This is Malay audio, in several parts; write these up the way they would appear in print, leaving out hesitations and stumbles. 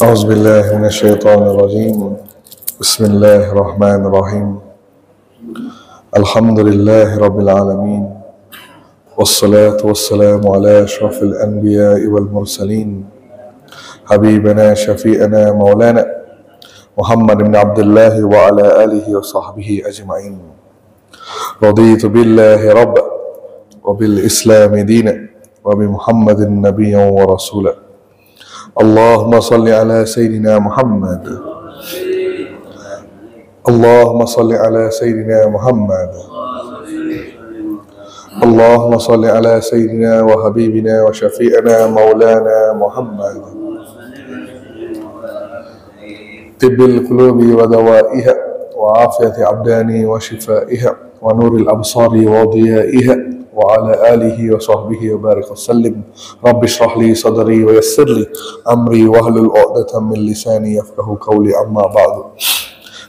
أعوذ بالله من الشيطان الرجيم. بسم الله الرحمن الرحيم. الحمد لله رب العالمين، والصلاة والسلام على أشرف الأنبياء والمرسلين، حبيبنا شفيئنا مولانا محمد بن عبد الله وعلى آله وصحبه أجمعين. رضيت بالله ربا وبالإسلام دينا وبمحمد نبيا ورسولا. اللهم صل على سيدنا محمد. اللهم صل على سيدنا محمد. اللهم صل على سيدنا وحبيبنا وشفيئنا مولانا محمد. طب القلوب ودوائها وعافية أبدان وشفائها ونور الأبصار وضيائها وعلى آله وصحبه وبارك وسلم. رب اشرح لي صدري ويسر لي أمري واحلل عقدة من لساني يفقه قولي. أما بعد.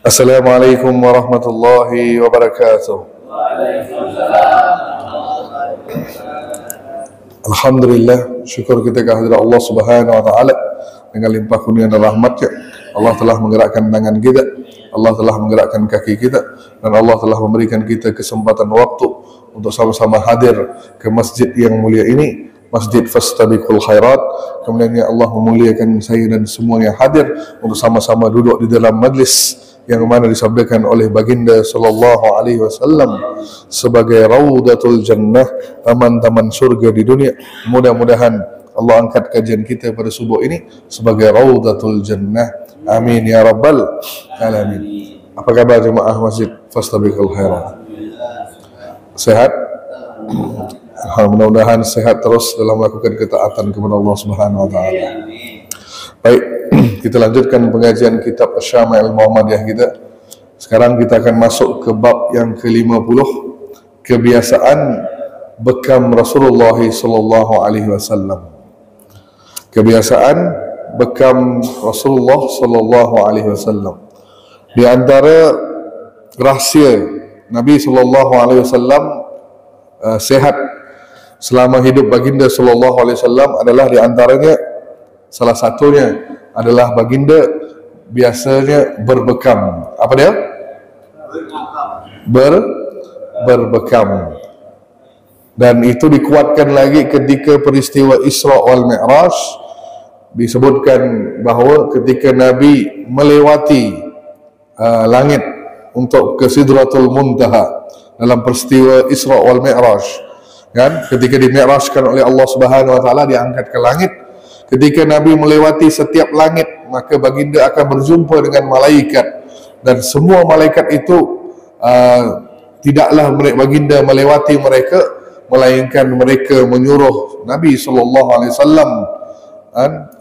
Assalamualaikum warahmatullahi wabarakatuh. Alhamdulillah, syukur kita kehadirat Allah Subhanahu wa taala dengan limpah kurnia dan rahmat-Nya. Allah telah menggerakkan tangan kita, Allah telah menggerakkan kaki kita, dan Allah telah memberikan kita kesempatan waktu untuk sama-sama hadir ke masjid yang mulia ini, Masjid Fastabiqul Khairat. Kemudiannya Allah memuliakan saya dan semua yang hadir untuk sama-sama duduk di dalam majlis yang mana disabdakan oleh baginda sallallahu alaihi wasallam sebagai raudatul jannah, taman-taman surga di dunia. Mudah-mudahan Allah angkat kajian kita pada subuh ini sebagai raudatul jannah. Amin ya rabbal alamin. Apa kabar jemaah Masjid Fastabiqul Khairat? Sehat? Mudah-mudahan sehat terus dalam melakukan ketaatan kepada Allah Subhanahu wa taala. Baik, kita lanjutkan pengajian kitab Asy-Syama'il Muhammadiyah kita. Sekarang kita akan masuk ke bab yang ke-50, kebiasaan bekam Rasulullah sallallahu alaihi wasallam. Kebiasaan bekam Rasulullah sallallahu alaihi wasallam. Di antara rahsia Nabi sallallahu alaihi wasallam sehat selama hidup baginda sallallahu alaihi wasallam adalah di antaranya, salah satunya adalah baginda biasanya berbekam. Apa dia? Berbekam. Dan itu dikuatkan lagi ketika peristiwa Isra wal Mi'raj. Disebutkan bahawa ketika Nabi melewati langit untuk ke Sidratul Muntaha dalam peristiwa Isra wal Mi'raj, kan, ketika dimi'rajkan oleh Allah Subhanahu wa taala, diangkat ke langit. Ketika Nabi melewati setiap langit, maka baginda akan berjumpa dengan malaikat, dan semua malaikat itu tidaklah baginda melewati mereka, melainkan mereka menyuruh Nabi sallallahu alaihi wasallam,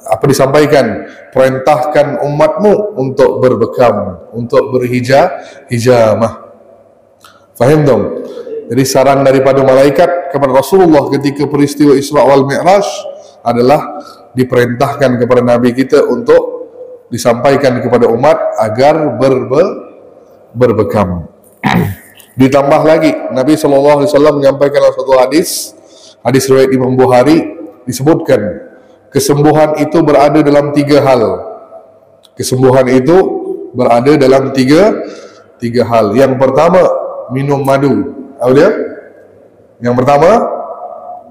apa disampaikan, perintahkan umatmu untuk berbekam, untuk berhijamah. Faham dong? Jadi saran daripada malaikat kepada Rasulullah ketika peristiwa Isra wal Mi'raj adalah diperintahkan kepada Nabi kita untuk disampaikan kepada umat agar berbekam. Ditambah lagi, Nabi SAW menyampaikan dalam satu hadis riwayat Imam Bukhari, disebutkan kesembuhan itu berada dalam tiga hal. Kesembuhan itu berada dalam tiga hal. Yang pertama, minum madu. Apa dia? Yang pertama,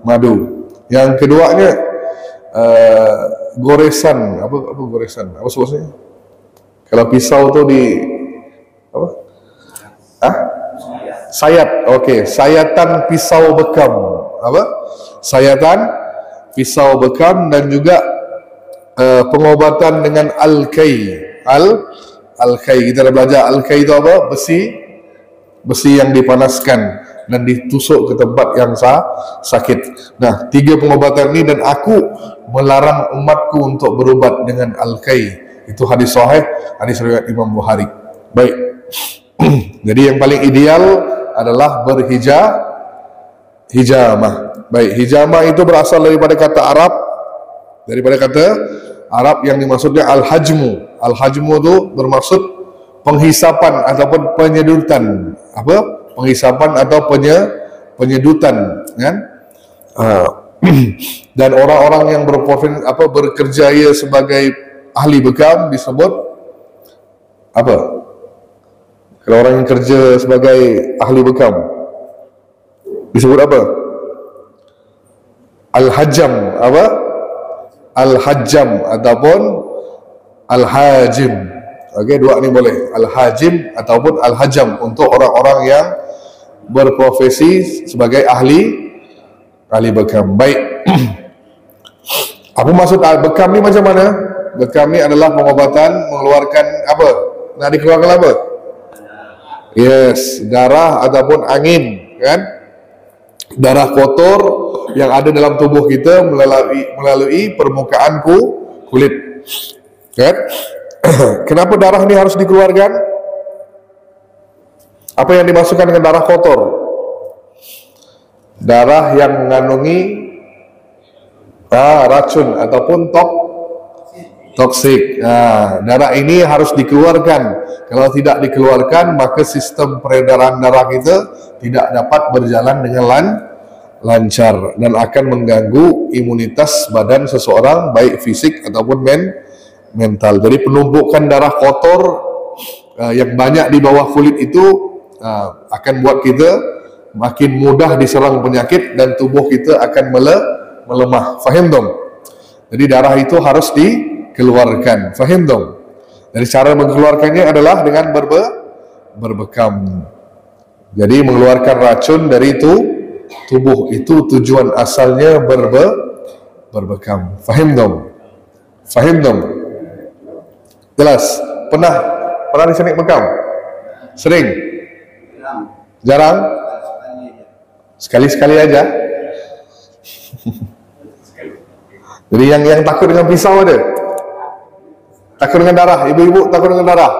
madu. Yang keduanya, goresan. Apa goresan? Apa sebutnya? Kalau pisau tu di apa? Sayat. Okey, sayatan pisau bekam. Apa? Sayatan pisau bekam, dan juga pengobatan dengan al-kai. Al-kai, kita dah belajar al-kai itu apa? Besi yang dipanaskan dan ditusuk ke tempat yang sakit. Nah, tiga pengobatan ini, dan aku melarang umatku untuk berubat dengan al-kai. Itu hadis sahih, hadis riwayat Imam Bukhari. Baik. Jadi yang paling ideal adalah hijamah. Baik, hijamah itu berasal daripada kata Arab yang dimaksudnya al-hajmu. Al-hajmu itu bermaksud penghisapan ataupun penyedutan. Apa? Penghisapan atau penyedutan, kan? Dan orang-orang yang bekerja sebagai ahli bekam disebut apa? Kalau orang yang kerja sebagai ahli bekam disebut apa? Al-hajam. Apa? Al-hajam ataupun al-hajim. Okey, dua ni boleh. Al-hajim ataupun al-hajam untuk orang-orang yang berprofesi sebagai ahli bekam. Baik. Apa maksud bekam ni macam mana? Bekam ni adalah pengobatan mengeluarkan apa? Nak dikeluarkan apa? Yes, darah ataupun angin, kan? Darah kotor yang ada dalam tubuh kita melalui permukaan kulit. Kan? Kenapa darah ni harus dikeluarkan? Apa yang dimasukkan dengan darah kotor? Darah yang mengandungi racun ataupun toksik. Darah ini harus dikeluarkan. Kalau tidak dikeluarkan, maka sistem peredaran darah kita tidak dapat berjalan dengan lancar dan akan mengganggu imunitas badan seseorang, baik fisik ataupun mental. Jadi penumpukan darah kotor yang banyak di bawah kulit itu akan buat kita makin mudah diserang penyakit dan tubuh kita akan melemah. Faham dong? Jadi darah itu harus dikeluarkan. Faham dong? Jadi cara mengeluarkannya adalah dengan berbekam. Jadi mengeluarkan racun dari tubuh itu tujuan asalnya berbekam. Faham dong? Faham dong? Jelas? Pernah disenik bekam? Sering? Jarang? Sekali-sekali aja. Jadi yang takut dengan pisau ada? Takut dengan darah? Ibu-ibu takut dengan darah?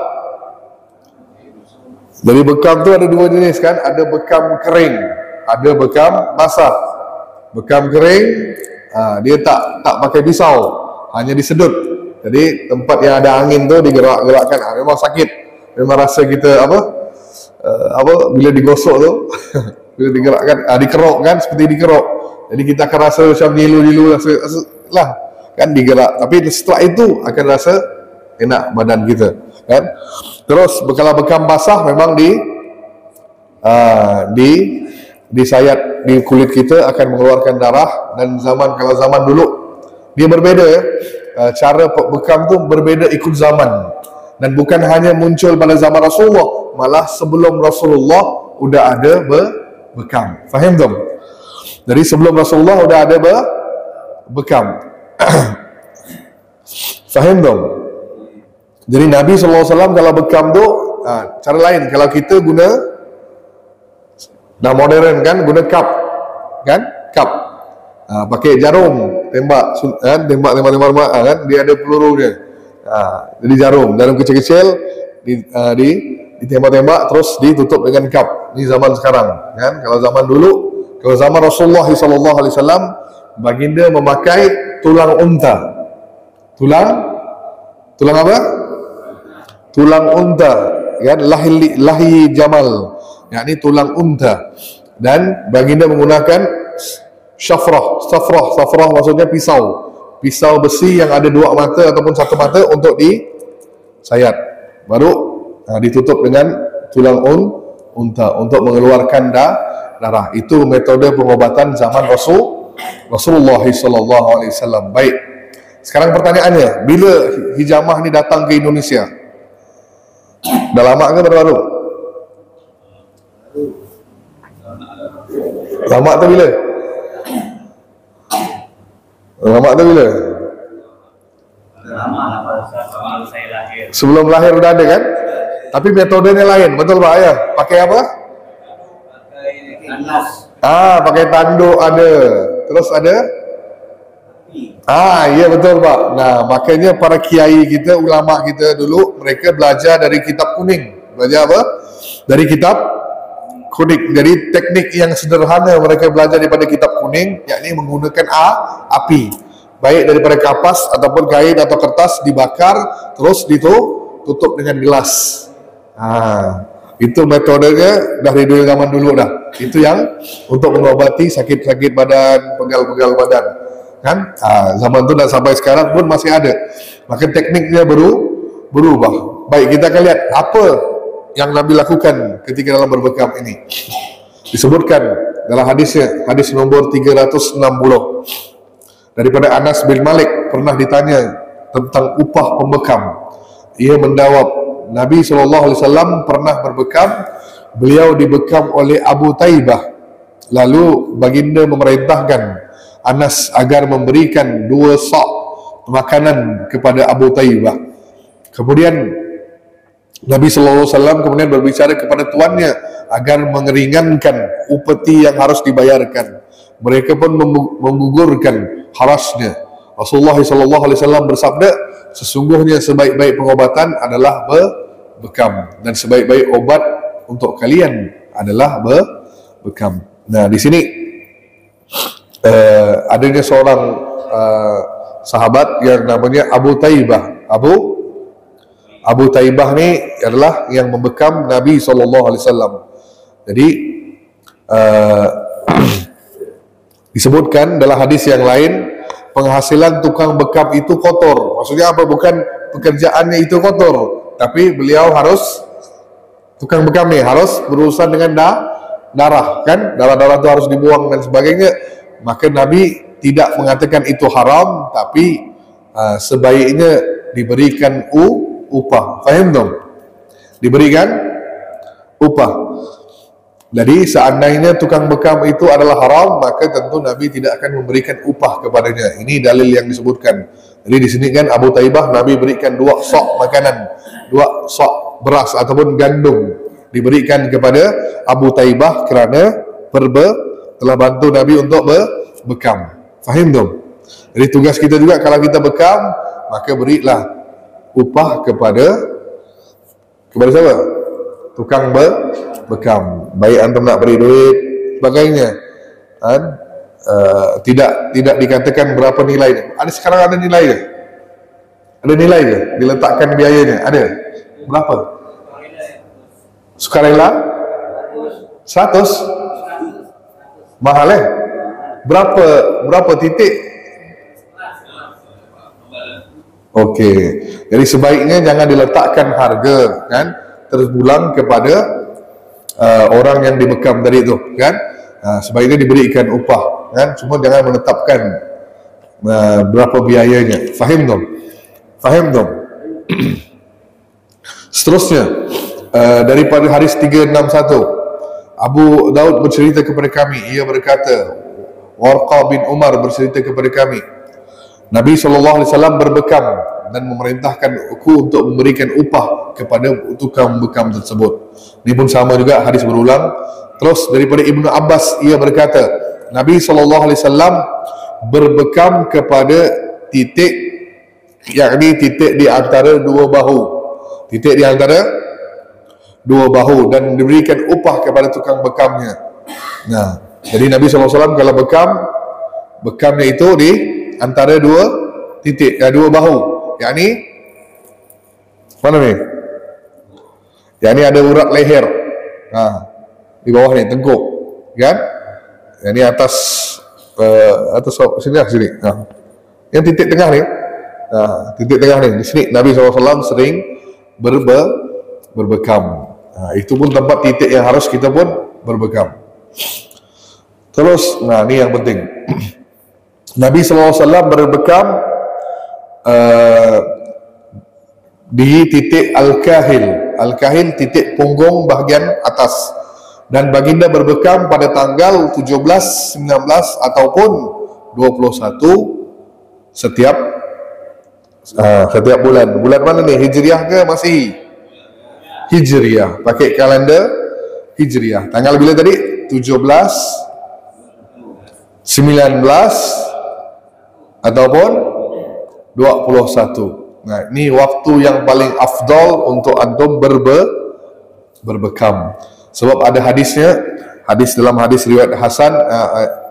Jadi bekam tu ada dua jenis kan? Ada bekam kering, ada bekam basah. Bekam kering, dia tak pakai pisau, hanya disedut. Jadi tempat yang ada angin tu digerakkan. Memang sakit. Memang rasa kita bila digosok tu, bila digerakkan, dikerok kan, seperti dikerok. Jadi kita akan rasa macam nilu-nilu lah kan, digerak. Tapi setelah itu akan rasa enak badan kita kan. Terus kalau bekam basah memang disayat di kulit kita akan mengeluarkan darah. Dan kalau zaman dulu dia berbeza ya. Cara bekam tu berbeza ikut zaman, dan bukan hanya muncul pada zaman Rasulullah, malah sebelum Rasulullah udah ada bekam. Faham dong? Jadi sebelum Rasulullah udah ada bekam. Faham dong? Jadi Nabi SAW kalau bekam tu cara lain. Kalau kita guna dah modern kan, guna cup kan, cup. Pakai jarum tembak kan, tembak kan, dia ada peluru dia. Jadi jarum kecil-kecil ditembak-tembak terus ditutup dengan cup. Ini zaman sekarang kan. Kalau zaman dulu, kalau zaman Rasulullah SAW, baginda memakai tulang unta. Tulang apa? Tulang unta kan, lahi jamal, yakni tulang unta. Dan baginda menggunakan safrah maksudnya pisau besi yang ada dua mata ataupun satu mata untuk disayat, baru ditutup dengan tulang unta untuk mengeluarkan darah. Itu metode pengobatan zaman Rasulullah SAW. Baik, sekarang pertanyaannya, bila hijamah ni datang ke Indonesia? Dah lama ke baru? Lama tu bila? Lama tu bila? Saya lahir. Sebelum lahir udah ada kan? Tapi metodenya lain, betul Pak ya? Pakai apa? Pakai tandas. Pakai tanduk ada. Terus ada? Ya betul Pak. Nah, makanya para kiai kita, ulama kita dulu, mereka belajar dari kitab kuning. Belajar apa? Dari kitab kuning. Jadi teknik yang sederhana mereka belajar daripada kitab kuning, yakni menggunakan api, baik daripada kapas ataupun kain atau kertas, dibakar terus ditutup dengan gelas. Itu metodenya dari zaman dulu dah. Itu yang untuk mengobati sakit-sakit badan, pegal-pegal badan kan. Zaman tu dan sampai sekarang pun masih ada. maka tekniknya berubah. Baik, kita akan lihat apa yang Nabi lakukan ketika dalam berbekam ini. Disebutkan dalam hadisnya, hadis nombor 360 daripada Anas bin Malik, pernah ditanya tentang upah pembekam. Ia menjawab, Nabi SAW pernah berbekam, beliau dibekam oleh Abu Taibah. Lalu baginda memerintahkan Anas agar memberikan 2 sak makanan kepada Abu Taibah. Kemudian Nabi SAW kemudian berbicara kepada tuannya agar mengeringankan upeti yang harus dibayarkan. Mereka pun menggugurkan harasnya. Rasulullah SAW bersabda, sesungguhnya sebaik-baik pengobatan adalah berbekam, dan sebaik-baik obat untuk kalian adalah berbekam. Nah, di sini adanya seorang sahabat yang namanya Abu Taibah. Abu Taibah ni adalah yang membekam Nabi SAW. Jadi disebutkan dalam hadis yang lain, penghasilan tukang bekam itu kotor. Maksudnya apa? Bukan pekerjaannya itu kotor, tapi beliau harus, tukang bekam ni harus berurusan dengan darah, kan? Darah-darah itu harus dibuang dan sebagainya. Maka Nabi tidak mengatakan itu haram, tapi sebaiknya diberikan upah. Faham dong? Diberikan upah. Jadi seandainya tukang bekam itu adalah haram, maka tentu Nabi tidak akan memberikan upah kepadanya. Ini dalil yang disebutkan. Jadi di sini kan Abu Taibah, Nabi berikan 2 sok makanan, 2 sok beras ataupun gandum diberikan kepada Abu Taibah kerana telah bantu Nabi untuk bekam. Faham dong? Jadi tugas kita juga kalau kita bekam, maka berilah upah kepada siapa? Tukang bekam. Baik antum nak beri duit sebagainya, kan? Tidak dikatakan berapa nilai. Sekarang ada nilai ke? Ada nilai ke? Diletakkan biayanya? Ada? Berapa? Sukarela? 100? Mahal Berapa titik? Okey. Jadi sebaiknya jangan diletakkan harga, kan? Terpulang kepada orang yang dibekam tadi itu, kan? Sebaiknya diberikan upah, kan? Cuma jangan menetapkan berapa biayanya. Faham dong? Seterusnya daripada hadis 361, Abu Daud bercerita kepada kami, ia berkata, Warqa bin Umar bercerita kepada kami, Nabi SAW berbekam dan memerintahkan aku untuk memberikan upah kepada tukang bekam tersebut. Ini pun sama juga, hadis berulang. Terus daripada Ibnu Abbas, ia berkata, Nabi SAW berbekam kepada titik, yakni titik di antara 2 bahu. Titik di antara 2 bahu, dan diberikan upah kepada tukang bekamnya. Nah, jadi Nabi SAW kalau bekamnya itu di antara 2 titik, 2 bahu, yakni mana ni? Yakni ada urat leher, di bawah ni tengkuk, kan? Yang ni atas sini. Yang titik tengah ni, titik tengah ni di sini Nabi SAW sering berbekam. Itu pun tempat titik yang harus kita pun berbekam. Terus, ni yang penting. Nabi SAW berbekam di titik Al-Kahil. Al-Kahil titik punggung bahagian atas. Dan baginda berbekam pada tanggal 17, 19 ataupun 21 setiap bulan. Bulan mana ni? Hijriah ke Masihi? Hijriah. Pakai kalender Hijriah. Tanggal bila tadi? 17, 19 ataupun 21. Nah, ini waktu yang paling afdal untuk antum berbekam. Sebab ada hadisnya, dalam hadis riwayat Hasan,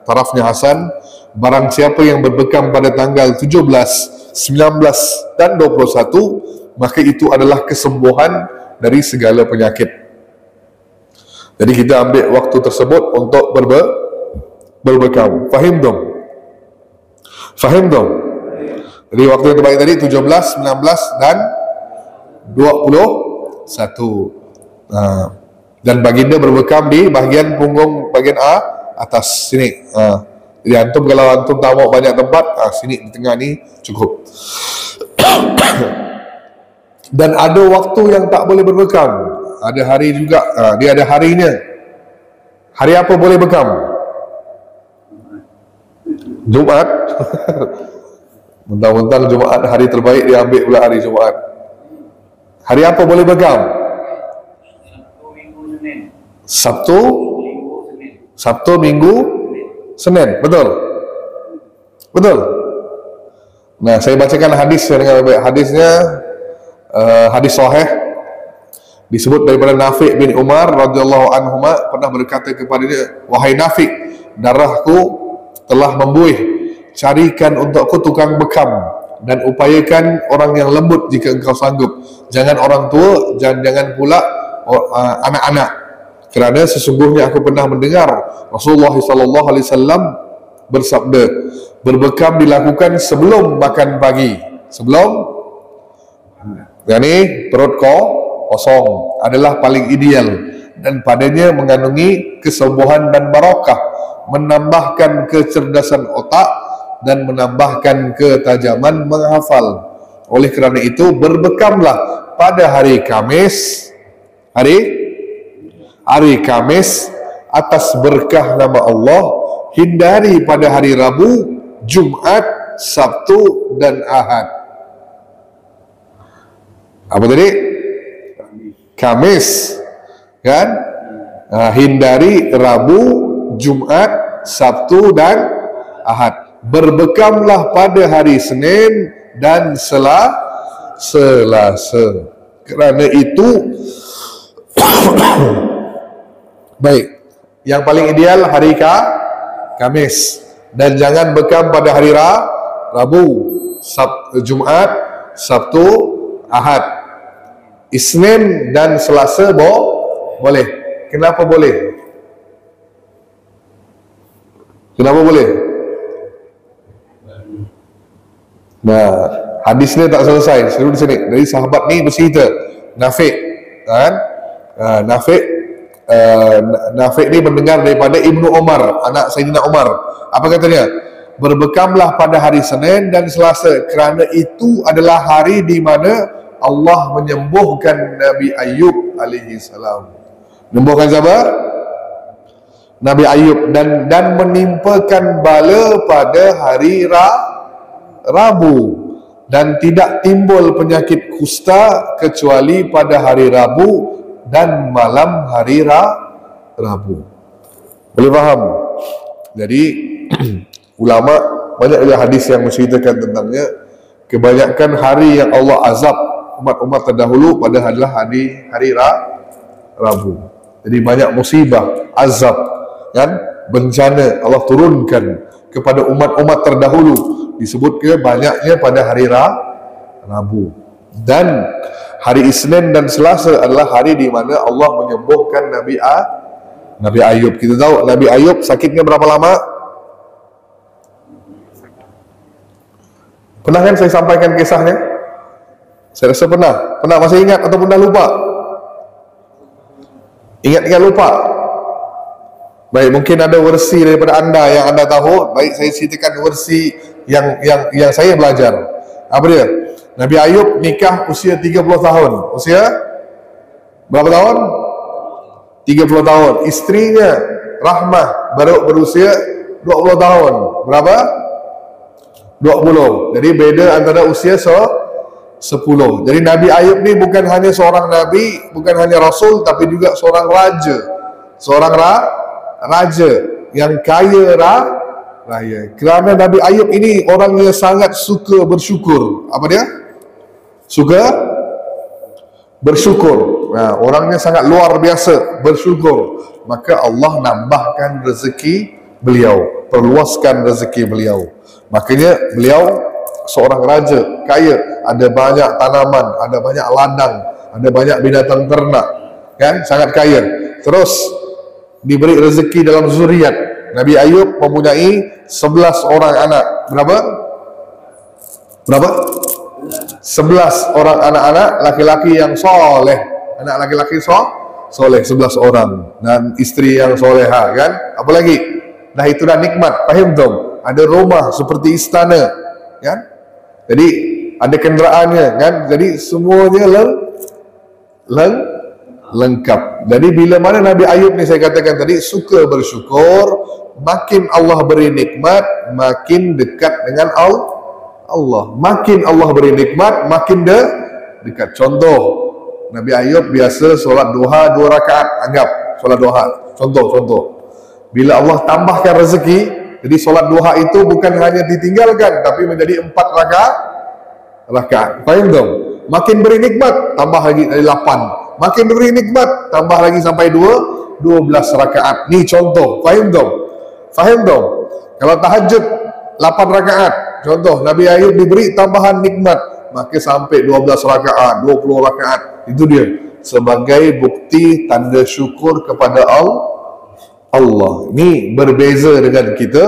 tarafnya Hasan, barang siapa yang berbekam pada tanggal 17, 19 dan 21, maka itu adalah kesembuhan dari segala penyakit. Jadi kita ambil waktu tersebut untuk berbekam. Faham dong? Jadi waktu yang terbaik tadi 17, 19 dan 21. Dan baginda berbekam di bahagian punggung bahagian atas sini. Jadi antum kalau antum tak mau banyak tempat, sini di tengah ni cukup. Dan ada waktu yang tak boleh berbekam. Ada hari juga, dia ada harinya. Hari apa boleh bekam? Jumaat. Mentang-mentang Jumaat hari terbaik, dia ambil pula hari Jumaat. Hari apa boleh bekam? Sabtu, Minggu, Senin. Betul? Betul? Nah, saya bacakan hadis dengan baik. Hadisnya hadis sahih, disebut daripada Nafi' bin Umar radhiyallahu anhuma pernah berkata kepadanya, wahai Nafi', darahku telah membuih, carikan untukku tukang bekam dan upayakan orang yang lembut jika engkau sanggup. Jangan orang tua, jangan pula anak-anak, kerana sesungguhnya aku pernah mendengar Rasulullah SAW bersabda, berbekam dilakukan sebelum makan pagi, sebelum yakni perut kosong adalah paling ideal, dan padanya mengandungi kesembuhan dan barakah, menambahkan kecerdasan otak dan menambahkan ketajaman menghafal. Oleh kerana itu berbekamlah pada hari Kamis, hari Kamis atas berkah nama Allah, hindari pada hari Rabu, Jumat, Sabtu dan Ahad. Apa tadi? Kamis, kan? Hindari Rabu, Jumat, Sabtu dan Ahad. Berbekamlah pada hari Senin dan Selasa. Kerana itu baik. Yang paling ideal hari Kamis, dan jangan bekam pada hari Rabu, Jumat, Sabtu, Ahad. Isnin dan Selasa boleh. Kenapa boleh? Kenapa boleh? Nah, hadis ni tak selesai. Seru di sini. Dari sahabat ni bercerita, Nafi', kan? Nafi' ni mendengar daripada Ibnu Umar, anak Sayyidina Umar. Apa katanya? Berbekamlah pada hari Senin dan Selasa, kerana itu adalah hari di mana Allah menyembuhkan Nabi Ayub alaihi salam. Menyembuhkan siapa? Nabi Ayub, dan menimpakan bala pada hari Rabu, dan tidak timbul penyakit kusta kecuali pada hari Rabu dan malam hari Rabu. Boleh faham? Jadi ulama banyak juga hadis yang menceritakan tentangnya. Kebanyakan hari yang Allah azab umat-umat terdahulu pada adalah hari Rabu. Jadi banyak musibah, azab, kan, bencana Allah turunkan kepada umat-umat terdahulu, disebut ke banyaknya pada hari Rabu. Dan hari Isnin dan Selasa adalah hari di mana Allah menyembuhkan Nabi Ayub. Kita tahu Nabi Ayub sakitnya berapa lama? Pernah kan saya sampaikan kisahnya? Saya rasa pernah. Masih ingat atau pernah lupa? Ingat lupa? Baik, mungkin ada versi daripada anda yang anda tahu. Baik, saya ceritakan versi yang saya belajar. Apa dia? Nabi Ayub nikah usia 30 tahun. Usia berapa tahun? 30 tahun. Istrinya Rahmah baru berusia 20 tahun. Berapa? 20. Jadi beda antara usia 10. Jadi Nabi Ayub ni bukan hanya seorang nabi, bukan hanya rasul, tapi juga seorang raja. Seorang raja yang kaya raya. Kerana Nabi Ayub ini orangnya sangat suka bersyukur. Apa dia? Suka bersyukur. Nah, orangnya sangat luar biasa bersyukur. Maka Allah nambahkan rezeki beliau, perluaskan rezeki beliau. Makanya beliau seorang raja kaya, ada banyak tanaman, ada banyak ladang, ada banyak binatang ternak, kan, sangat kaya. Terus diberi rezeki dalam zuriat. Nabi Ayub mempunyai 11 orang anak. Berapa? Berapa? 11 orang anak-anak laki-laki yang soleh. Anak laki-laki soleh 11 orang. Dan istri yang soleha, kan? Apalagi? Dah itu dah nikmat. Faham dong? Ada rumah seperti istana, kan? Jadi ada kenderaannya, kan? Jadi semuanya lengkap. Jadi bila mana Nabi Ayub ni, saya katakan tadi, suka bersyukur, makin Allah beri nikmat, makin dekat dengan Allah. Makin Allah beri nikmat, makin dekat. Contoh, Nabi Ayub biasa solat duha 2 rakaat. Anggap solat duha. Contoh. Bila Allah tambahkan rezeki, jadi solat duha itu bukan hanya ditinggalkan, tapi menjadi 4 rakaat. Faham dong? Makin beri nikmat, tambah lagi dari 8. Makin beri nikmat, tambah lagi sampai 12 rakaat. Ni contoh. Faham dong? Kalau tahajud 8 rakaat, contoh Nabi Ayub diberi tambahan nikmat, maka sampai 12 rakaat, 20 rakaat. Itu dia sebagai bukti tanda syukur kepada Allah. Ini berbeza dengan kita.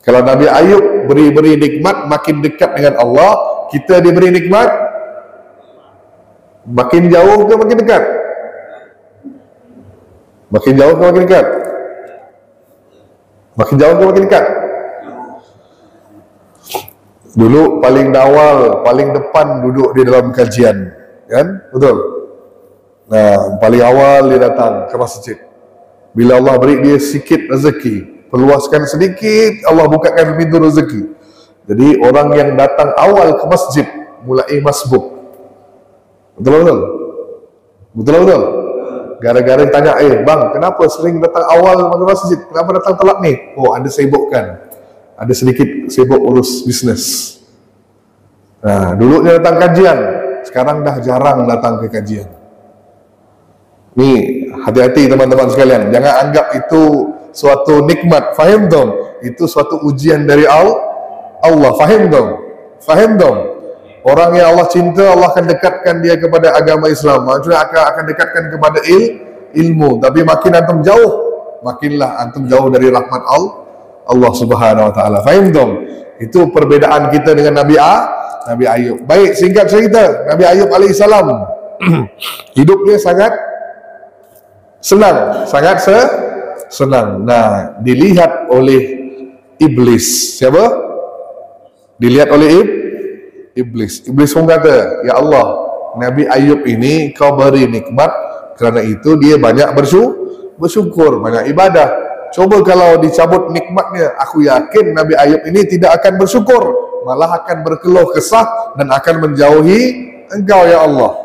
Kalau Nabi Ayub beri nikmat, makin dekat dengan Allah. Kita diberi nikmat, makin jauh ke makin dekat? Makin jauh ke makin dekat? Makin jauh ke makin dekat? Dulu paling awal, paling depan duduk di dalam kajian, kan? Betul? Nah, paling awal dia datang ke masjid. Bila Allah beri dia sikit rezeki, perluaskan sedikit, Allah bukakan pintu rezeki. Jadi orang yang datang awal ke masjid mulai masbuk. Betul? Gara-gara tanya, bang, kenapa sering datang awal ke masjid? Kenapa datang telat ni? Oh, ada sibukkan. Ada sedikit sibuk urus bisnes. Nah, dulu dia datang kajian, sekarang dah jarang datang ke kajian. Ni, hati-hati teman-teman sekalian. Jangan anggap itu suatu nikmat. Faham dong? Itu suatu ujian dari Allah. Faham dong? Orang yang Allah cinta, Allah akan dekatkan dia kepada agama Islam. Maksudnya akan dekatkan kepada ilmu. Tapi makin antum jauh, makinlah antum jauh dari rahmat Allah Subhanahu wa taala. Faham dong? Itu perbedaan kita dengan Nabi Ayub. Baik, singkat cerita, Nabi Ayub alaihissalam hidupnya sangat senang, senang. Nah, dilihat oleh iblis. Siapa? Dilihat oleh iblis. Iblis pun kata, ya Allah, Nabi Ayub ini kau beri nikmat, kerana itu dia banyak bersyukur, banyak ibadah. Coba kalau dicabut nikmatnya, aku yakin Nabi Ayub ini tidak akan bersyukur, malah akan berkeluh kesah dan akan menjauhi engkau ya Allah.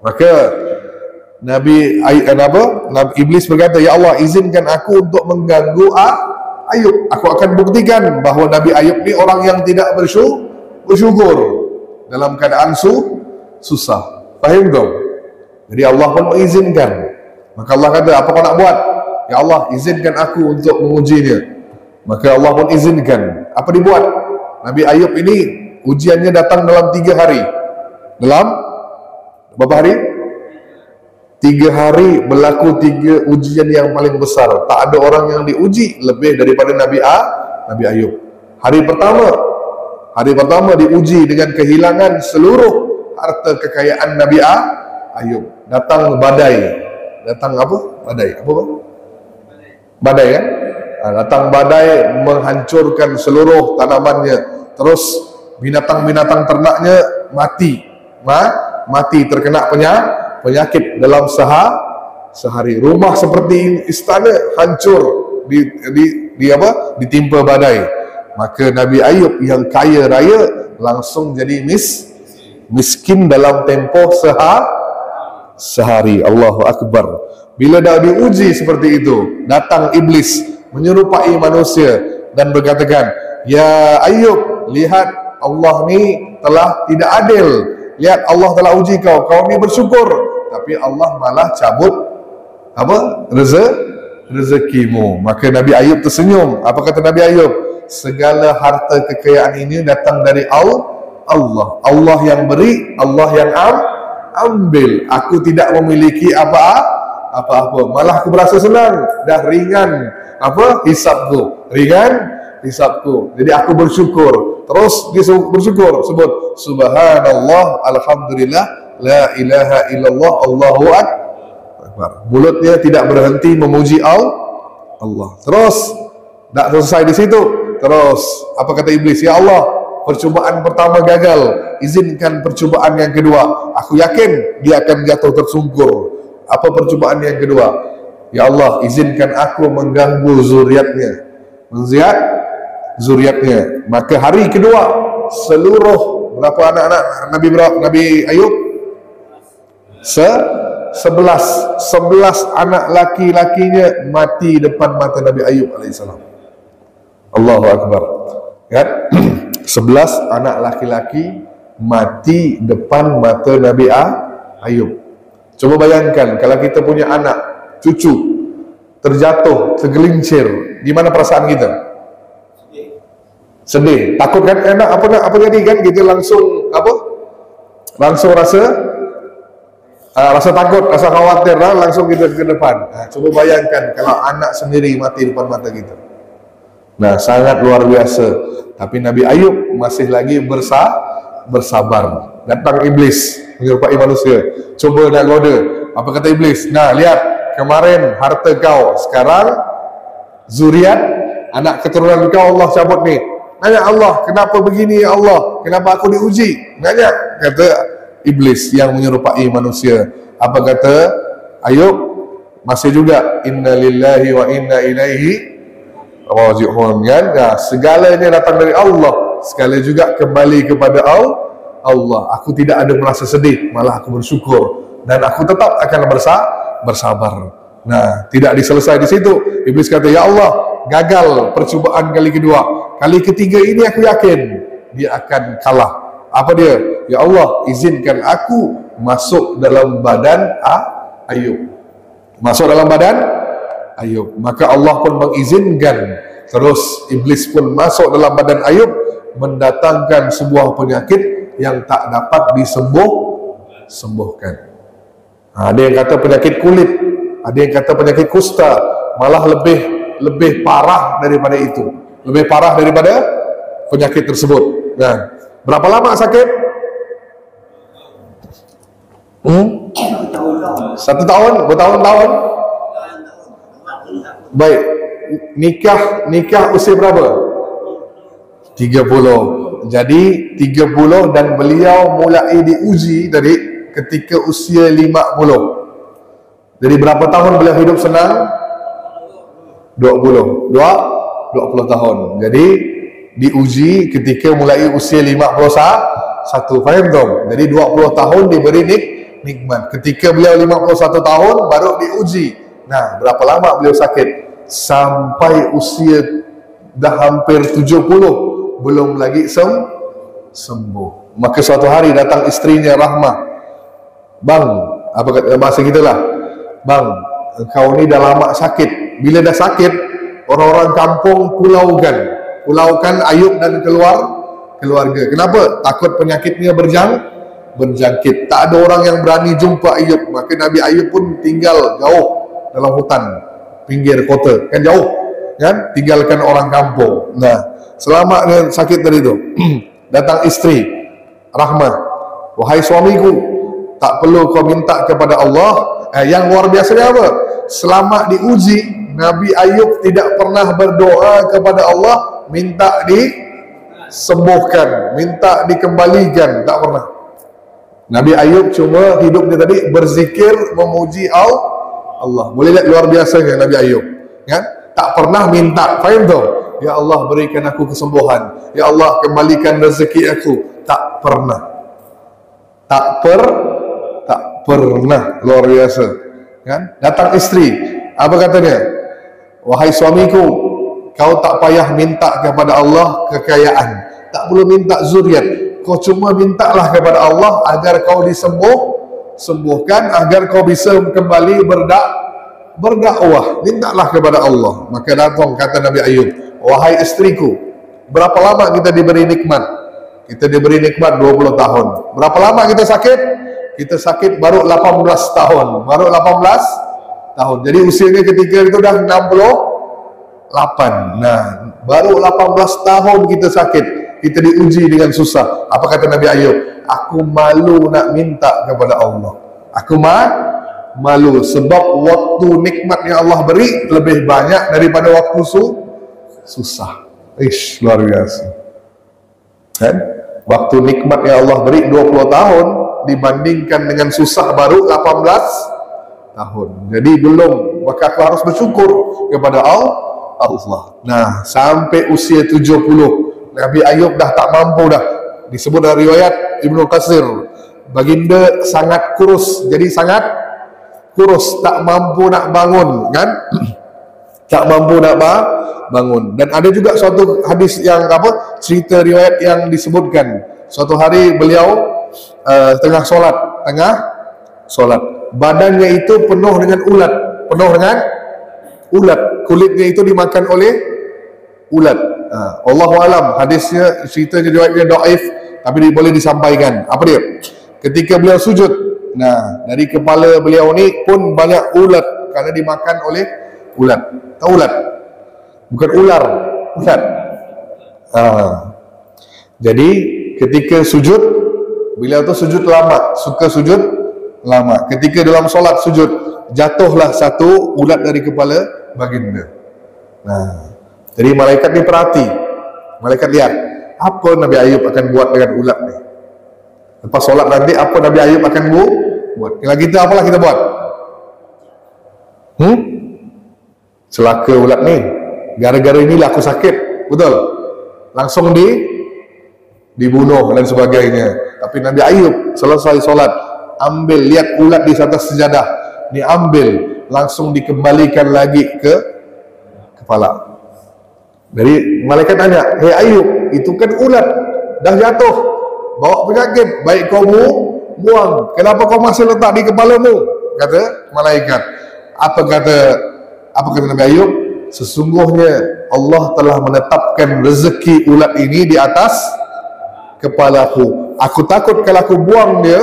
Maka Nabi Iblis berkata, ya Allah, izinkan aku untuk mengganggu Ayub. Aku akan buktikan bahawa Nabi Ayub ni orang yang tidak bersyukur dalam keadaan susah. Faham dong? Jadi Allah pun mengizinkan. Maka Allah kata, apa kau nak buat? Ya Allah, izinkan aku untuk mengujinya. Maka Allah pun izinkan. Apa dibuat? Nabi Ayub ini ujiannya datang dalam 3 hari. Dalam berapa hari? 3 hari berlaku 3 ujian yang paling besar. Tak ada orang yang diuji lebih daripada Nabi Ayub. Hari pertama diuji dengan kehilangan seluruh harta kekayaan Nabi Ayub. Datang badai. Datang apa? Badai. Apa? Badai, kan? Datang badai menghancurkan seluruh tanamannya. Terus binatang-binatang ternaknya mati. Mati terkena penyakit dalam sehari. Rumah seperti istana hancur ditimpa badai. Maka Nabi Ayub yang kaya raya langsung jadi miskin dalam tempoh sehari. Allahu Akbar. Bila dah diuji seperti itu, datang iblis menyerupai manusia dan berkatakan, ya Ayub, lihat Allah ni telah tidak adil. Lihat Allah telah uji kau ni bersyukur, tapi Allah malah cabut rezekimu. Maka Nabi Ayub tersenyum. Apa kata Nabi Ayub? Segala harta kekayaan ini datang dari Allah. Allah yang beri, Allah yang ambil. Aku tidak memiliki apa-apa. Malah aku berasa senang. Dah ringan hisabku. Jadi aku bersyukur. Terus dia bersyukur, sebut subhanallah, alhamdulillah, la ilaha illallah, Allahu akbar. Mulutnya tidak berhenti memuji Allah. Terus tak selesai di situ. Terus apa kata iblis? Ya Allah, percubaan pertama gagal, izinkan percubaan yang kedua. Aku yakin dia akan jatuh tersungkur. Apa percubaan yang kedua? Ya Allah, izinkan aku mengganggu zuriatnya, zuriatnya. Maka hari kedua, seluruh berapa anak-anak Nabi Ayub? 11 anak laki-lakinya mati depan mata Nabi Ayub alaihissalam. Allahu akbar. Kan? 11 anak laki-laki mati depan mata Nabi Ayub. Coba bayangkan kalau kita punya anak, cucu terjatuh, tergelincir, gimana perasaan kita? Sedih. Takut kan? Apa jadi kan? Kita langsung rasa takut, rasa khawatir, langsung kita ke depan. Coba bayangkan kalau anak sendiri mati depan mata kita. Nah, sangat luar biasa. Tapi Nabi Ayub masih lagi bersabar. Datang iblis menyerupai manusia, coba nak goda. Apa kata iblis? Nah, lihat, kemarin harta kau, sekarang zuriat anak keturunan kau Allah cabut ni. Nanya Allah, kenapa begini ya Allah? Kenapa aku diuji? Nanya, kata iblis yang menyerupai manusia. Apa kata Ayub? Masih juga inna lillahi wa inna ilaihi raji'un. Kan? Nah, segalanya datang dari Allah, segala juga kembali kepada Allah. Aku tidak ada merasa sedih, malah aku bersyukur, dan aku tetap akan bersabar. Nah, tidak diselesai di situ. Iblis kata, ya Allah, gagal percubaan kali kedua. Kali ketiga ini aku yakin dia akan kalah. Apa dia? Ya Allah, izinkan aku masuk dalam badan Ayub. Masuk dalam badan Ayub. Maka Allah pun mengizinkan. Terus iblis pun masuk dalam badan Ayub, mendatangkan sebuah penyakit yang tak dapat disembuhkan. Ada yang kata penyakit kulit, ada yang kata penyakit kusta, malah lebih parah daripada itu, lebih parah daripada penyakit tersebut. Nah, berapa lama sakit? 1 tahun, bertahun-tahun. Baik, nikah usia berapa? 30. Jadi 30 dan beliau mulai diuji dari ketika usia 50. Jadi berapa tahun beliau hidup senang? 20 tahun. Jadi diuji ketika mulai usia 51. Faham tak? Jadi 20 tahun diberi nikmat. Ketika beliau 51 tahun baru diuji. Nah, berapa lama beliau sakit? Sampai usia dah hampir 70 belum lagi sembuh. Maka suatu hari datang istrinya Rahmah. Bang, apa kata bahasa kita lah, bang, engkau ni dah lama sakit. Bila dah sakit, orang-orang kampung pulaukan Ayub dan keluarga. Kenapa? Takut penyakitnya berjangkit. Tak ada orang yang berani jumpa Ayub. Maka Nabi Ayub pun tinggal jauh dalam hutan pinggir kota, kan jauh, kan, tinggalkan orang kampung. Nah, selama dia sakit tadi tu, datang istri Rahmah, wahai suamiku, tak perlu kau minta kepada Allah. Yang luar biasanya apa? Selama diuji, Nabi Ayub tidak pernah berdoa kepada Allah minta disembuhkan, minta dikembalikan, tak pernah. Nabi Ayub cuma hidupnya tadi berzikir, memuji Allah. Boleh lihat luar biasanya Nabi Ayub, kan? Tak pernah minta. Faham tu? Ya Allah, berikan aku kesembuhan. Ya Allah, kembalikan rezeki aku. Tak pernah. Tak pernah. Luar biasa, kan? Datang istri, apa katanya? Wahai suamiku, kau tak payah minta kepada Allah kekayaan, tak perlu minta zuriat. Kau cuma mintalah kepada Allah agar kau sembuhkan, agar kau bisa kembali berdakwah. Mintalah kepada Allah. Maka datang kata Nabi Ayub, wahai istriku, berapa lama kita diberi nikmat? Kita diberi nikmat 20 tahun. Berapa lama kita sakit? Kita sakit baru 18 tahun. Baru 18 tahun. Jadi usianya ketika itu dah 68. Nah, baru 18 tahun kita sakit. kita diuji dengan susah. Apa kata Nabi Ayub? Aku malu nak minta kepada Allah. Aku malu sebab waktu nikmat yang Allah beri lebih banyak daripada waktu susah. Ish, luar biasa. Kan? Waktu nikmat yang Allah beri 20 tahun dibandingkan dengan susah baru 18 tahun. Jadi belum, maka aku harus bersyukur kepada Allah. Nah, sampai usia 70 Nabi Ayub dah tak mampu dah. Disebut dalam riwayat Ibnu Katsir, baginda sangat kurus. Jadi sangat kurus, tak mampu nak bangun, kan? Tak mampu nak bangun. Dan ada juga suatu hadis yang cerita riwayat yang disebutkan suatu hari beliau tengah solat, badannya itu penuh dengan ulat, kulitnya itu dimakan oleh ulat. Allahu alam, hadisnya ceritanya riwayatnya dhaif, tapi boleh disampaikan. Apa dia? Ketika beliau sujud, nah dari kepala beliau ni pun banyak ulat karena dimakan oleh ulat. Tahu ulat? Bukan ular, ulat. Jadi ketika sujud, beliau tu sujud lama, suka sujud lama. Ketika dalam solat sujud, jatuhlah satu ulat dari kepala baginda. Nah, jadi malaikat ni perhati, malaikat lihat apa Nabi Ayub akan buat dengan ulat ni. Lepas solat nanti apa Nabi Ayub akan buat. Kalau kita apalah kita buat? Celaka ulat ni, gara-gara inilah aku sakit, betul? Langsung dibunuh dan sebagainya. Tapi Nabi Ayub selesai solat, ambil, lihat ulat di atas sejadah, diambil, langsung dikembalikan lagi ke kepala. Jadi malaikat tanya, hei Ayub, itu kan ulat dah jatuh, bawa penyakit, baik kau buang, kenapa kau masih letak di kepalamu? Kata malaikat. Apa kata Nabi Ayub? Sesungguhnya Allah telah menetapkan rezeki ulat ini di atas kepalaku. Aku takut kalau aku buang dia,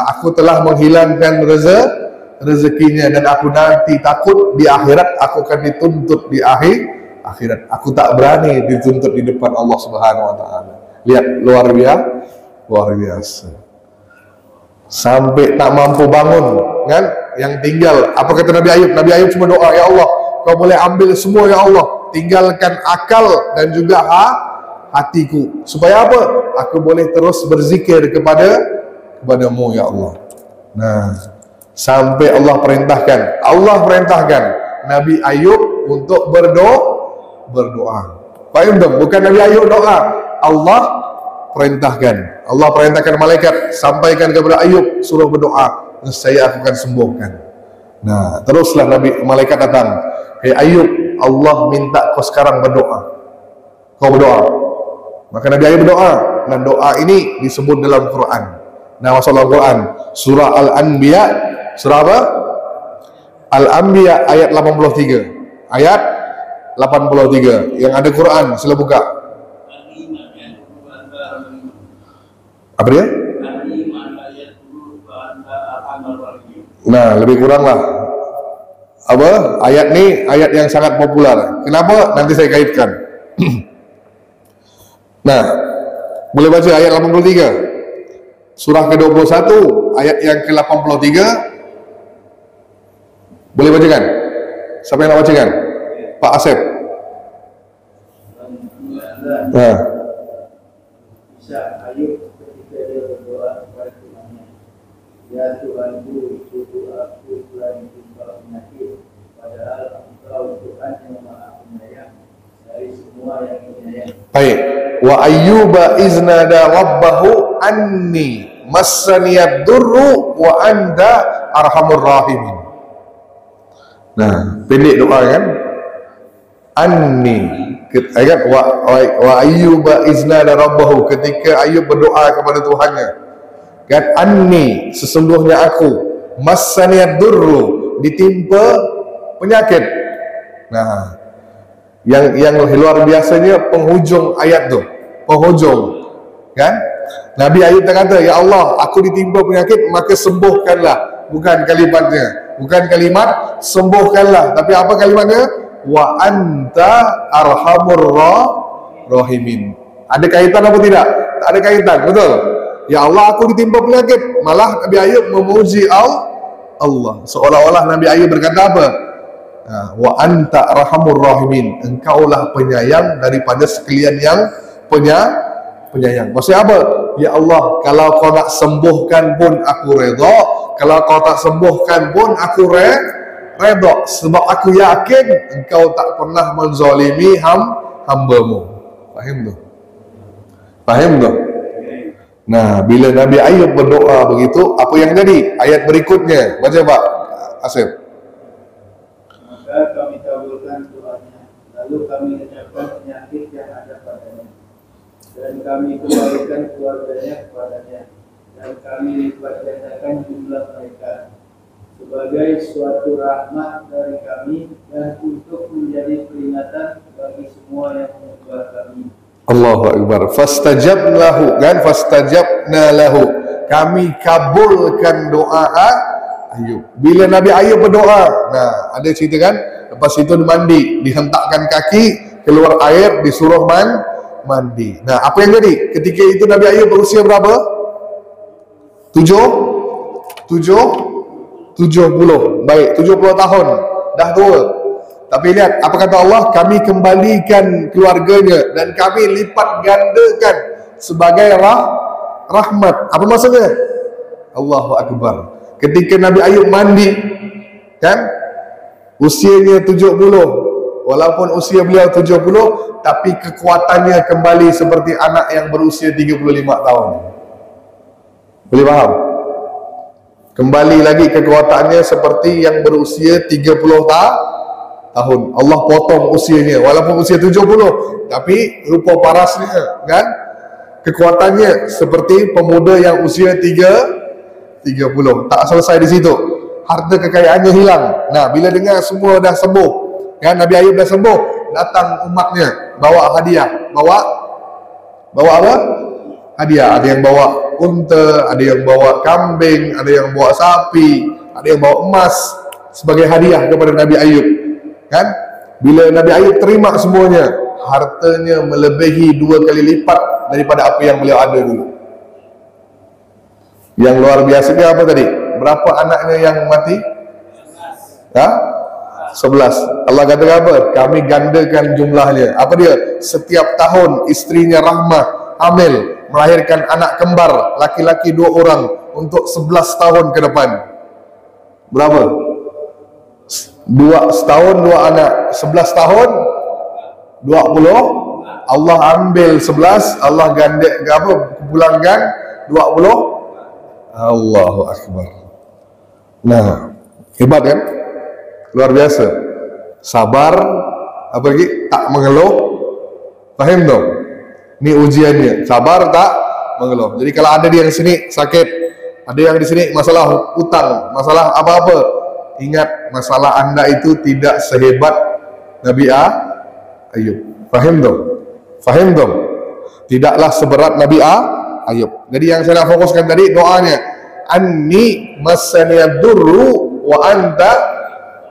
aku telah menghilangkan rezekinya, dan aku nanti takut di akhirat aku akan dituntut di akhirat. Aku tak berani dituntut di depan Allah Subhanahu wa taala. Lihat, luar biasa. Sampai tak mampu bangun, kan? Yang tinggal, apa kata Nabi Ayub? Nabi Ayub cuma doa, ya Allah, kau boleh ambil semua ya Allah, tinggalkan akal dan juga hatiku, supaya apa? Aku boleh terus berzikir kepadamu ya Allah. Nah, sampai Allah perintahkan Nabi Ayub untuk berdoa. Paham dong? Bukan Nabi Ayub doa, Allah perintahkan malaikat, sampaikan kepada Ayub, suruh berdoa, saya akan sembuhkan. Nah, teruslah malaikat datang, hei Ayub, Allah minta kau sekarang berdoa. Kau berdoa. Maka Nabi Ayub berdoa, dan doa ini disebut dalam Quran. Nah, masalah Quran, surah Al-Anbiya, surah apa? Al-Anbiya ayat 83. Ayat 83. Yang ada Quran, sila buka. Apa dia? Nah, lebih kurang lah. Apa? Ayat ni ayat yang sangat populer. Kenapa? Nanti saya kaitkan. Nah, boleh baca ayat 83. Surah ke-21 ayat yang ke-83. Boleh bacakan? Siapa yang nak bacakan? Pak Asep. Nah. Ayub ketika dia berdoa kepada Tuhannya, ya Tuhanku, itu aku telah ditimpa penyakit, padahal Engkau Tuhan yang Maha Penyayang dari semua yang penyayang. Baik. Wa ayyuba iznada rabbahu anni massaniyad durru wa anta arhamur rahimin. Nah, pendek doa kan? Anni, kan? Wa ayyuba iznada rabbahu, ketika Ayub berdoa kepada Tuhannya, kan? Anni, sesungguhnya aku, massaniyad durru, ditimpa penyakit. Nah, yang luar biasanya penghujung ayat tu, kan? Nabi Ayub kata, ya Allah, aku ditimpa penyakit, maka sembuhkanlah. Bukan kalimat sembuhkanlah, tapi apa kalimatnya? Wa anta arhamur rahimin. Ada kaitan apa tidak? Tak ada kaitan, betul? Ya Allah, aku ditimpa penyakit. Malah Nabi Ayub memuji Allah. Seolah-olah Nabi Ayub berkata apa? Wa anta arhamur rahimin. Engkaulah penyayang daripada sekalian yang penyayang. Maksudnya apa? Ya Allah, kalau kau nak sembuhkan pun aku redha. Kalau kau tak sembuhkan pun aku redha. Sebab aku yakin engkau tak pernah menzalimi hambamu. Faham tu? Faham tu? Nah, bila Nabi Ayub berdoa begitu, apa yang jadi? Ayat berikutnya, baca Pak Asif. Maka kami kabulkan doanya, lalu kami lenyapkan penyakit yang ada padanya, dan kami kembalikan keluarganya kepadanya, dan kami lipat gandakan jumlah mereka sebagai suatu rahmat dari kami dan untuk menjadi peringatan bagi semua yang menyembah kami. Allahu Akbar. Fastajabna lahu, kan? Fastajabna lahu. Kami kabulkan doa Ayub. Bila Nabi Ayub berdoa, nah, ada cerita kan? Lepas itu mandi, dihentakkan kaki, keluar air, disuruh mandi. Nah, apa yang jadi? Ketika itu Nabi Ayub berusia berapa? 70. Baik, 70 tahun. Dah tua. Tapi lihat, apa kata Allah? Kami kembalikan keluarganya dan kami lipat gandakan sebagai rahmat. Apa maksudnya? Allahu Akbar. Ketika Nabi Ayub mandi, kan? Usianya 70. Walaupun usia beliau 70, tapi kekuatannya kembali seperti anak yang berusia 35 tahun. Boleh faham? Kembali lagi kekuatannya seperti yang berusia 30 tahun. Allah potong usianya walaupun usia 70, tapi rupa parasnya, kan, kekuatannya seperti pemuda yang usia 30. Tak selesai di situ, harta kekayaannya hilang. Nah, bila dengar semua dah sembuh, kan, Nabi Ayub dah sembuh, datang umatnya bawa hadiah. Bawa apa? Hadiah. Ada yang bawa unta, ada yang bawa kambing, ada yang bawa sapi, ada yang bawa emas sebagai hadiah kepada Nabi Ayub. Kan? Bila Nabi Ayub terima semuanya, hartanya melebihi 2 kali lipat daripada apa yang beliau ada dulu. Yang luar biasa dia apa tadi? Berapa anaknya yang mati? 11. Allah kata apa? Kami gandakan jumlahnya. Apa dia? Setiap tahun istrinya Rahmah hamil, melahirkan anak kembar, laki-laki 2 orang untuk 11 tahun ke depan. Berapa? 2 setahun 2 anak, 11 tahun 20. Allah ambil 11, Allah gandek pulangkan 20. Allahu Akbar. Nah, hebat kan? Luar biasa. Sabar, apa lagi? Tak mengeluh. Faham dong? Ini ujiannya. Sabar, tak mengeluh. Jadi kalau ada di yang sini sakit, ada yang di sini masalah utang, masalah apa-apa, ingat, masalah anda itu tidak sehebat Nabi Ayub. Faham dong? Faham dong? Tidaklah seberat Nabi Ayub. Jadi yang saya nak fokuskan tadi doanya, anni masaniyad durru wa anta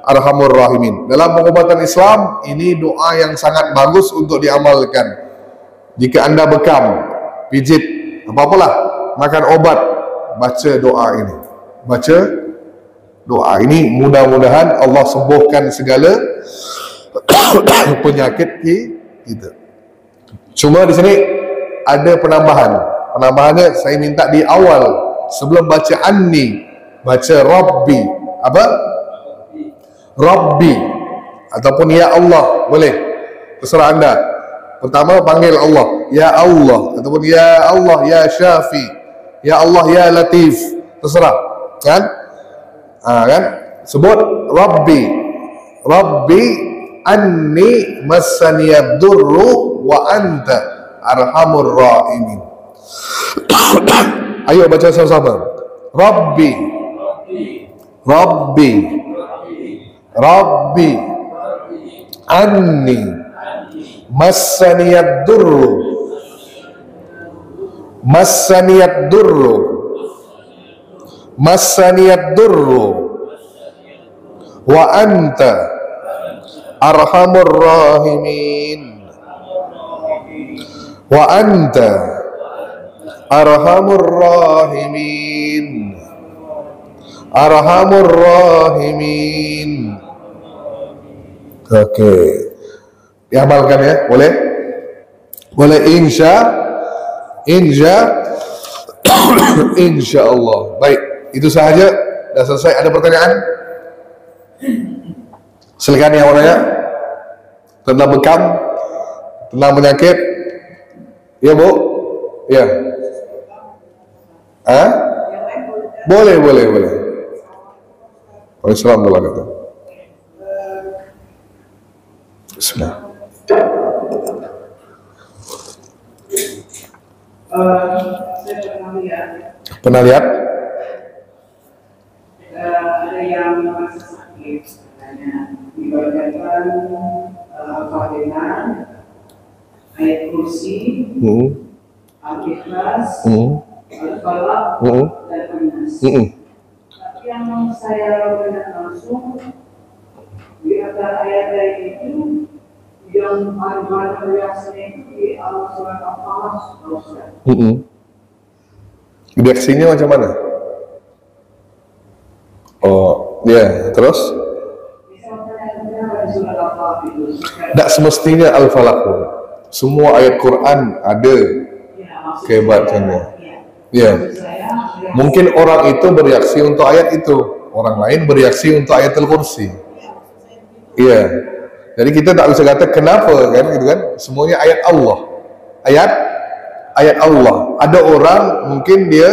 arhamur rahimin. Dalam pengobatan Islam, ini doa yang sangat bagus untuk diamalkan. Jika anda bekam, pijit, apa-apalah, makan obat, baca doa ini. Baca doa ini, mudah-mudahan Allah sembuhkan segala penyakit kita. Cuma di sini ada penambahan. Penambahannya saya minta di awal, sebelum baca anni, baca Rabbi. Apa? Rabbi ataupun ya Allah, boleh, terserah anda. Pertama panggil Allah, ya Allah, ataupun ya Allah ya Syafi, ya Allah ya Latif, terserah, kan? Kan? Sebut Rabbi. Rabbi anni massaniyad durru wa anta arhamur rahimin. Ayo baca sama-sama. Rabbi, Rabbi, Rabbi, anni massaniyad durru, massaniyad durru, massaniyad durru, wa anta arhamur rahimin. Wa anta arhamur rahimin. Arhamur rahimin. Oke. Diamalkan ya, boleh? Boleh insya Allah. Baik, itu sahaja. Dah selesai. Ada pertanyaan? Silakan yang mau nanya. Tentang bekam, tentang penyakit. Ya Bu? Ya. Ah? Boleh. Waalaikumsalam warahmatullahi wabarakatuh. Bismillah. Saya Pernah lihat? ada yang merasa sakit, katanya dibacakan Al-Fatihah, ayat kursi, Al-Ikhlas, Al-Falaq, dan An-Nas. Tapi yang saya lihat langsung di antara ayat itu yang ada reaksinya itu di surat Al-Falaq. Reaksinya macam mana? Oh, ya, terus? Tak semestinya Al-Falaq. Semua ayat Quran ada kehebatannya. Ya. Mungkin orang itu bereaksi untuk ayat itu, orang lain bereaksi untuk ayat Al-Kursi. Iya. Jadi kita tak bisa kata kenapa kan, gitu kan? Semuanya ayat Allah. Ayat Allah. Ada orang mungkin dia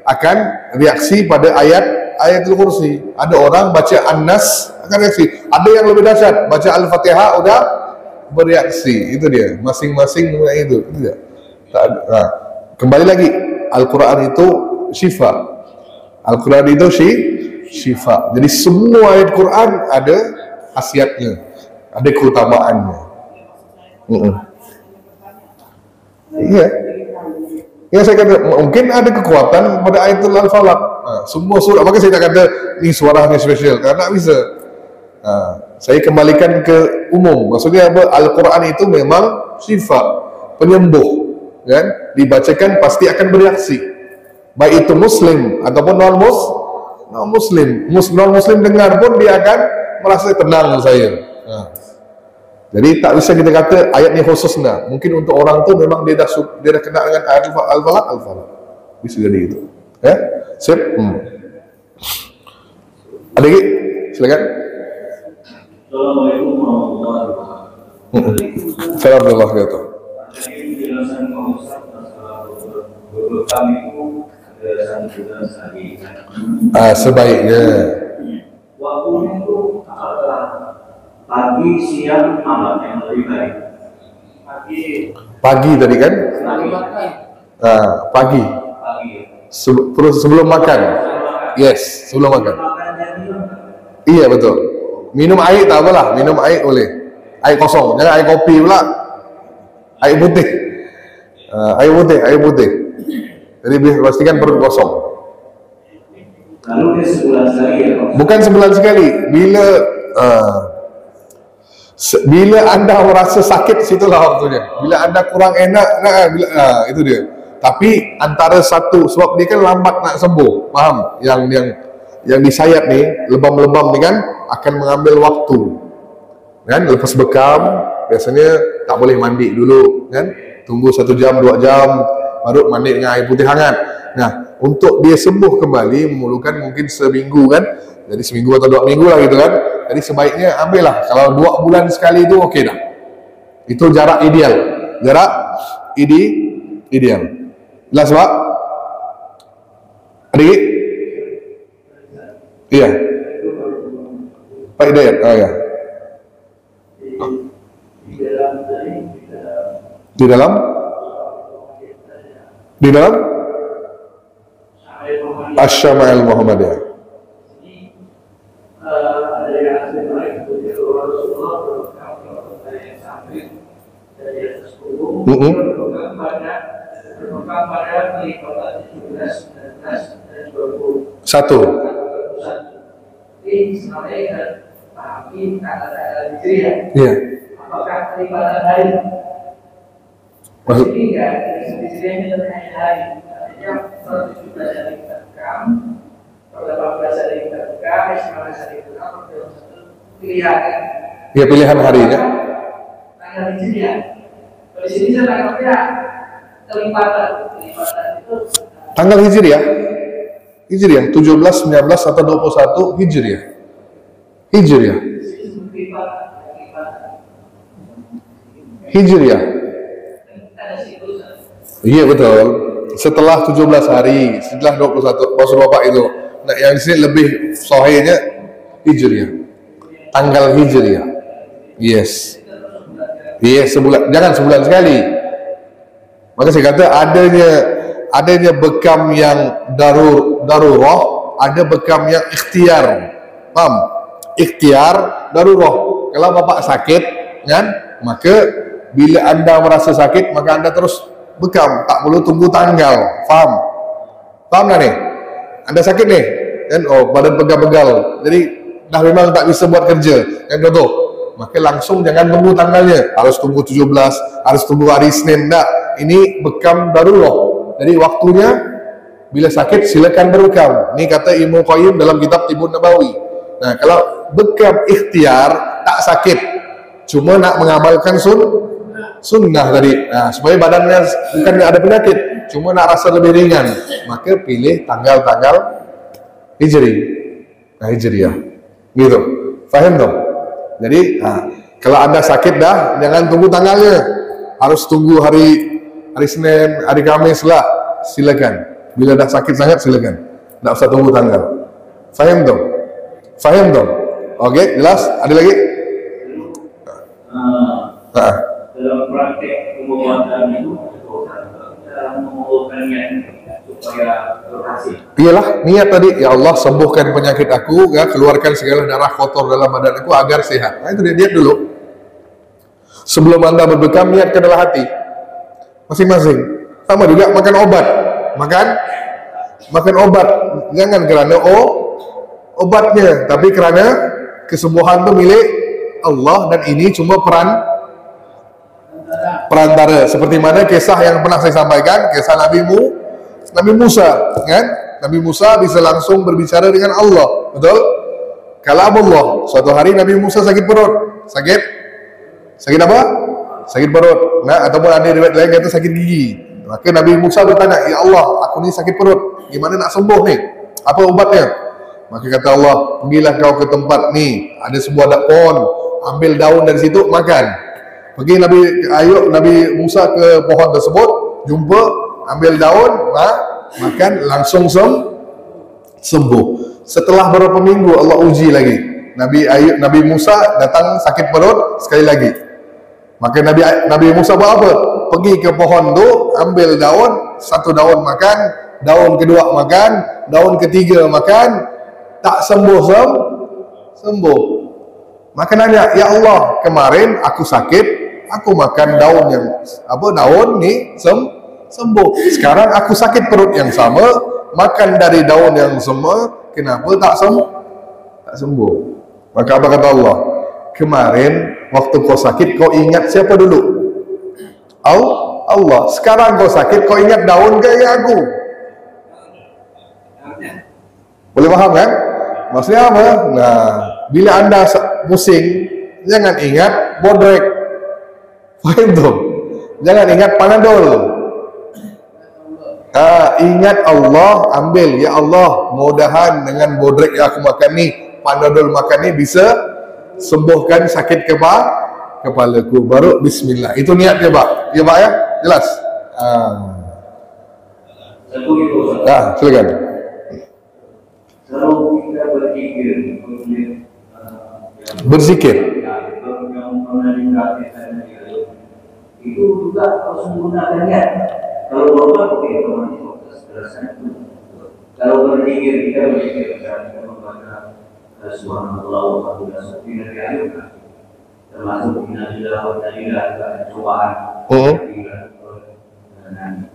akan reaksi pada ayatul kursi. Ada orang baca An-Nas akan reaksi. Ada yang lebih dahsyat, baca Al-Fatihah udah bereaksi. Itu dia. Masing-masing itu. Itu dia. Nah, kembali lagi, Al-Quran itu syifa. Al-Quran itu syifa. Jadi semua ayat Quran ada khasiatnya, ada keutamaannya. Iya. Ya saya kata mungkin ada kekuatan pada ayatul Al-Falaq. Semua surah, maka saya tak kata ini suaranya spesial karena tak bisa. Saya kembalikan ke umum. Maksudnya apa? Al-Quran itu memang syifa, penyembuh, kan? Dibacakan pasti akan bereaksi. Baik itu Muslim ataupun non-Muslim. Non-Muslim dengar pun dia akan merasa tenang saya. Jadi tak bisa kita kata ayat ni khusus nah. Mungkin untuk orang tu memang dia dah kena dengan ayat Al-Falaq. Bisa jadi itu. Ya? Sip. Ada lagi? Silakan. Assalamualaikum warahmatullahi wabarakatuh. Assalamualaikum warahmatullahi wabarakatuh. Jadi penjelasan Pak Ustaz masalah bekam itu ada santunan sehari. Sebaiknya Waktunya itu apakah pagi, siang, malam yang lebih baik? pagi tadi kan? Pagi. Sebelum makan. Yes, sebelum makan. Iya betul. Minum air tak apalah, minum air boleh. Air kosong, jangan air kopi pula. Air putih. Air putih. Jadi pastikan perut kosong. Lalu dia sebulan sekali ya Pak? Bukan sebulan sekali. Bila anda merasa sakit, situlah waktunya. Bila anda kurang enak, itu dia. Tapi antara satu, sebab dia kan lambat nak sembuh, faham? Yang disayat nih, lebam-lebam ni kan akan mengambil waktu. Kan lepas bekam, biasanya tak boleh mandi dulu, kan? Tunggu 1 jam, 2 jam, baru mandi dengan air putih hangat. Nah, untuk dia sembuh kembali memerlukan mungkin seminggu kan? Jadi seminggu atau 2 minggu lah gitu kan? Jadi sebaiknya ambillah. Kalau 2 bulan sekali itu okey dah. Itu jarak ideal. Ideal. Jelas Pak? Adik? Iya. Pak Hidayat. Oh ya. Di dalam Asy-Syama'il Muhammadiyah. Satu. Iya. Maksud Jadi enggak, disediakan dengan hari. Artinya 117 hari kita rekam, 18 hari kita rekam, 19 hari kita rekam, 21 pilihan. ya pilihan harinya. Tanggal hijriah. Kalau di sini saya tangkapnya kelipatan itu Tanggal Hijriah. Hijriah 17, 19 atau 21 Hijriah. Hijriah. Hijriah. ada siklus. Iya betul. Setelah 17 hari, setelah 21 maksud Bapak itu. Nah, yang di sini lebih sahihnya Hijriah. Tanggal Hijriah. Yes. Yes, sebulan. Jangan sebulan sekali. Maka saya kata adanya bekam yang darurah, ada bekam yang ikhtiar. Paham? Ikhtiar darurah. Kalau Bapak sakit, kan? Maka bila Anda merasa sakit, maka Anda terus bekam, tak perlu tunggu tanggal. Faham? Faham tak nih? Anda sakit nih, kan? Oh, badan pegal-pegal. Jadi dah memang tak bisa buat kerja. Yang contoh, maka langsung jangan tunggu tanggalnya. Harus tunggu 17, harus tunggu hari Senin. Tak. Ini bekam darurat. Jadi waktunya bila sakit silakan berbekam. Ini kata Ibnu Qayyim dalam kitab Tibbun Nabawi. Nah, kalau bekam ikhtiar tak sakit, cuma nak mengamalkan sunnah tadi. Nah, supaya badannya bukan ada penyakit, cuma nak rasa lebih ringan, maka pilih tanggal-tanggal Hijri. Nah, Hijriah. Gitu. Faham dong? Jadi, kalau Anda sakit dah, jangan tunggu tanggalnya. Harus tunggu hari Senin, hari Kamis lah. Silakan. Bila dah sakit sangat silakan. Tak usah tunggu tanggal. Faham dong? Faham dong? Oke, jelas? Ada lagi? Dalam praktek pengobatan itu dalam mengumpulkan niat supaya berhasil. Iyalah niat tadi, ya Allah sembuhkan penyakit aku, ya keluarkan segala darah kotor dalam badan aku agar sehat. Nah itu dia niat dulu. Sebelum Anda berbekam, niatkan dalam hati masing-masing. Sama juga makan obat, makan obat jangan kerana obatnya, tapi kerana kesembuhan itu milik Allah dan ini cuma perantara. Seperti mana kisah yang pernah saya sampaikan, kisah Nabi Musa, kan? Nabi Musa bisa langsung berbicara dengan Allah, betul? Kalam Allah. Suatu hari Nabi Musa sakit perut, sakit apa? Sakit perut. Nah, ataupun ada riwayat lain kata sakit gigi. Maka Nabi Musa bertanya, ya Allah, aku ni sakit perut, gimana nak sembuh ni? Apa obatnya? Maka kata Allah, pergilah kau ke tempat ni, ada sebuah pohon, ambil daun dari situ, makan. Pergi Nabi Musa ke pohon tersebut, jumpa, ambil daun, makan, langsung sembuh. Setelah beberapa minggu Allah uji lagi. Nabi Musa datang sakit perut sekali lagi. Maka Nabi Musa buat apa? Pergi ke pohon tu, ambil daun, satu daun makan, daun kedua makan, daun ketiga makan, tak sembuh. Maka nanya, ya Allah, kemarin aku sakit, aku makan daun ni sembuh. Sekarang aku sakit perut yang sama, makan dari daun yang sama, kenapa tak sembuh? Maka apa kata Allah? Kemarin waktu kau sakit kau ingat siapa dulu? Allah. Sekarang kau sakit kau ingat daun ke ingat aku? Boleh paham kan? Maksudnya apa? Nah, bila Anda pusing, jangan ingat bodrek. Faham tuh? Jangan ingat Panadol. Ingat Allah, ambil. Ya Allah, mudahan dengan bodrek yang aku makan ni, Panadol makan ni bisa sembuhkan sakit kepalaku. Baru bismillah. Itu niatnya, Pak. Ya, Pak ya? Jelas? Silakan. Kalau kita berzikir, itu juga harus menggunakan niat. Kalau berbuat, kalau berzikir, kita berzikir, kita membaca Subhanallah wa bihamdihi, termasuk innalillahi wa inna ilaihi raji'un, cobaan.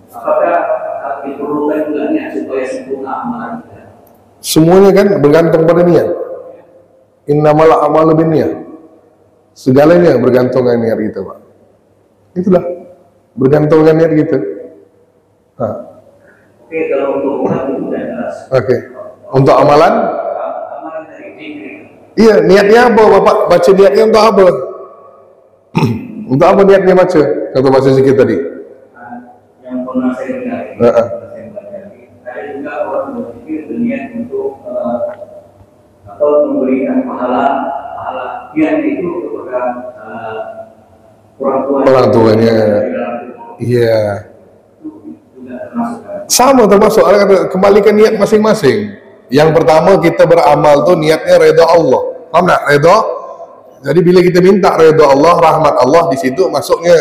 Apakah diperlukan juga niat supaya sempurna amalan kita? Semuanya kan bergantung pada niat. Innamal a'malu binniyat. Segalanya bergantung dengan niat kita, Pak. Itulah. Bergantung dengan niat gitu. Oke, kalau untuk umat itu sudah jelas. Oke. Untuk amalan? Amalan dari zikir. Iya, niatnya apa Bapak? Baca niatnya untuk apa? Untuk apa niatnya baca? Kata baca zikir tadi. Yang pernah saya dengar, ada juga orang berpikir berniat untuk atau memberikan pahala niat itu kepada orang tuanya. Iya. Sama termasuk. Kembalikan niat masing-masing. Yang pertama kita beramal tuh niatnya redha Allah. Paham tak? Redha. Jadi bila kita minta redha Allah, rahmat Allah, di situ masuknya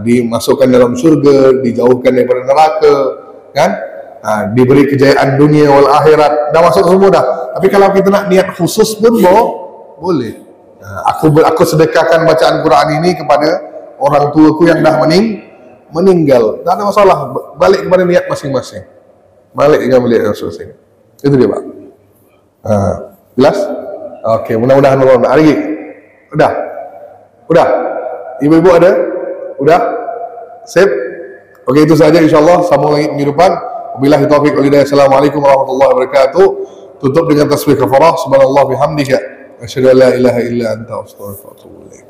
dimasukkan dalam surga, dijauhkan daripada neraka, kan? Diberi kejayaan dunia wal akhirat. Dah masuk semua dah. Tapi kalau kita nak niat khusus pun boleh. Aku sedekahkan bacaan Quran ini kepada orang tuaku yang dah meninggal. Tak ada masalah. Balik kepada niat masing-masing. Balik dengan niat masing-masing. Itu dia, Pak. Jelas? Oke, mudah-mudahan Allah. Lagi? Udah? Ibu-ibu ada? Udah? Sip? Oke, itu saja insyaAllah. Sambung lagi minggu depan. Wabillahi taufiq wal hidayah. Assalamualaikum warahmatullahi wabarakatuh. Tutup dengan tasbih kafarah. Subhanallah bihamdika. Asyhadu an la ilaha illa anta astaghfiruka wa atubu ilaik.